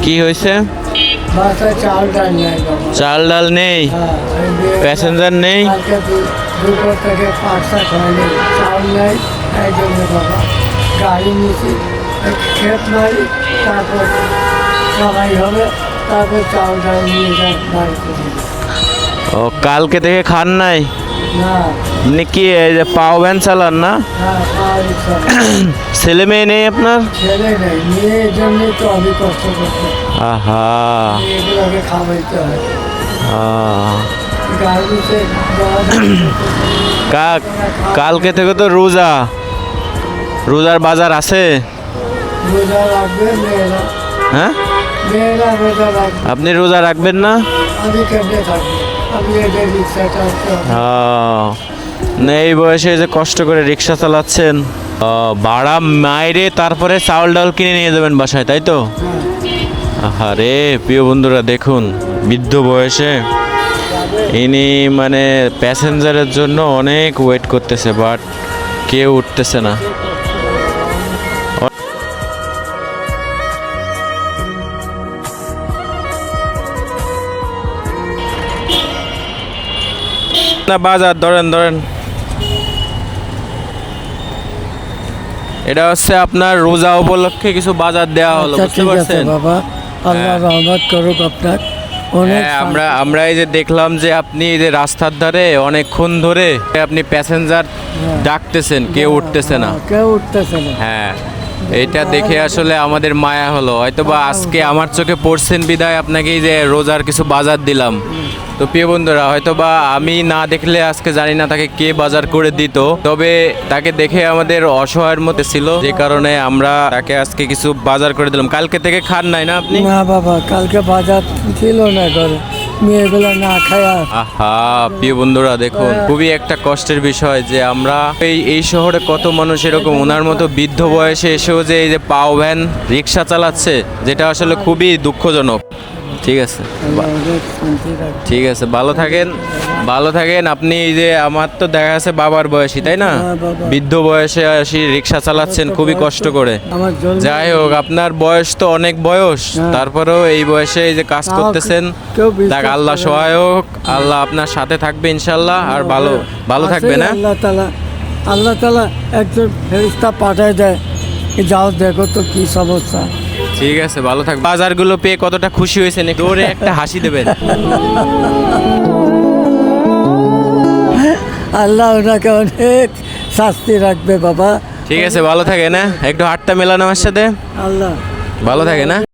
কি হয়েছে? বাসায় চাল ডাল নেই বাবা। চাল ডাল নেই, হ্যাঁ, আমি প্যাসেঞ্জার নেই। কালকে দুপুর থেকে 5টা খাওয়ানি চাল নেই, এই জন্য বাবা গাড়ি নিয়েছি, খেত মারি, তারপর সবাই হবে, তারপর চাল ডাল নিয়ে যাই বাড়িতে। ও কালকে থেকে খান নাই? না, আপনি কি এই যে পাও ভ্যান চালান না? হ্যাঁ, পাওয়ারই সব। ছেলে মেয়ে নেই আপনার? ছেলে নেই, মেয়ের জন্যই তো আমি কষ্ট করতে, আহা, এগুলোকে খাওয়াইতে হয়। আহ। গাড়িতে কালকে থেকে তো রোজা, রোজার বাজার আছে? রোজা রাখবে মেয়েরা, হ্যাঁ, মেয়েরা রোজা রাখবে, আপনি রোজা রাখবেন না? আমি কেমনে থাকবো? আমি এদের রিক্সা চালাতে হবে। না, এই বয়সে যে কষ্ট করে রিক্সা চালাচ্ছেন, ভাড়া মাইরে তারপরে চাউল ডাল কিনে নিয়ে যাবেন বাসায়, তাই তো? আরে প্রিয় বন্ধুরা, দেখুন বৃদ্ধ বয়সে ইনি মানে প্যাসেঞ্জারের জন্য অনেক ওয়েট করতেছে, বাট কেউ উঠতেছে না। না বাজার ধরেন ধরেন, এটা হচ্ছে আপনার রোজা উপলক্ষে কিছু বাজার দেওয়া হলো, আচ্ছা, বুঝতে ঠিক আছে পারছেন? বাবা, আল্লাহ রহমত করুক আপনার। অনেক হ্যাঁ, আমরা এই যে দেখলাম যে আপনি এই যে রাস্তার ধারে অনেকক্ষণ ধরে আপনি প্যাসেঞ্জার ডাকতেছেন, কেউ উঠতেছে না। কেউ উঠতেছে না। হ্যাঁ, এটা দেখে আসলে আমাদের মায়া হলো, হয়তোবা আজকে আমার চোখে পড়ছেন বিদায় আপনাকে এই যে রোজার কিছু বাজার দিলাম। তো প্রিয় বন্ধুরা, হয়তোবা আমি না দেখলে আজকে জানি না তাকে কে বাজার করে দিত, তবে তাকে দেখে আমাদের অসহায়ের মতো ছিল, যে কারণে আমরা তাকে আজকে কিছু বাজার করে দিলাম। কালকে থেকে খান নাই না আপনি? না বাবা, কালকে বাজার ছিল না ঘরে, মেয়েগুলো না খায়া। আহা, প্রিয় বন্ধুরা দেখুন, খুবই একটা কষ্টের বিষয় যে আমরা এই শহরে কত মানুষ এরকম ওনার মতো বৃদ্ধ বয়সে এসেও যে এই যে পাও ভ্যান রিক্সা চালাচ্ছে, যেটা আসলে খুবই দুঃখজনক। ঠিক আছে, আল্লাহ ওদের শান্তি রাখুক। ঠিক আছে, ভালো থাকেন, ভালো থাকেন। আপনি এই যে আমার তো দেখা যাচ্ছে বাবার বয়সী, তাই না? হ্যাঁ, বাবা। বৃদ্ধ বয়সে আসি রিক্সা চালাচ্ছেন, খুবই কষ্ট করে। আমার জন্য যাই হোক, আপনার বয়স তো অনেক বয়স, হ্যাঁ। তারপরেও এই বয়সে এই যে কাজ তাও করতেছেন, কেউ বিশ্বাস দেখ আল্লাহ করে না। সহায়ক, আল্লাহ আপনার সাথে থাকবে ইনশাল্লাহ, আর ভালো ভালো আছে থাকবে না? আল্লাহ তাআলা একজন ফেরেশতা পাঠায় দেয়, যাও দেখো তো কি সমস্যা। ঠিক আছে, ভালো থাকবে। বাজারগুলো পেয়ে কতটা খুশি হয়েছেন, একটু জোরে একটা হাসি দেবেন। আল্লাহ ওনাকে অনেক শাস্তি রাখবে বাবা। ঠিক আছে, ভালো থাকে না? একটু হাতটা মেলান আমার সাথে, আল্লাহ ভালো থাকে না?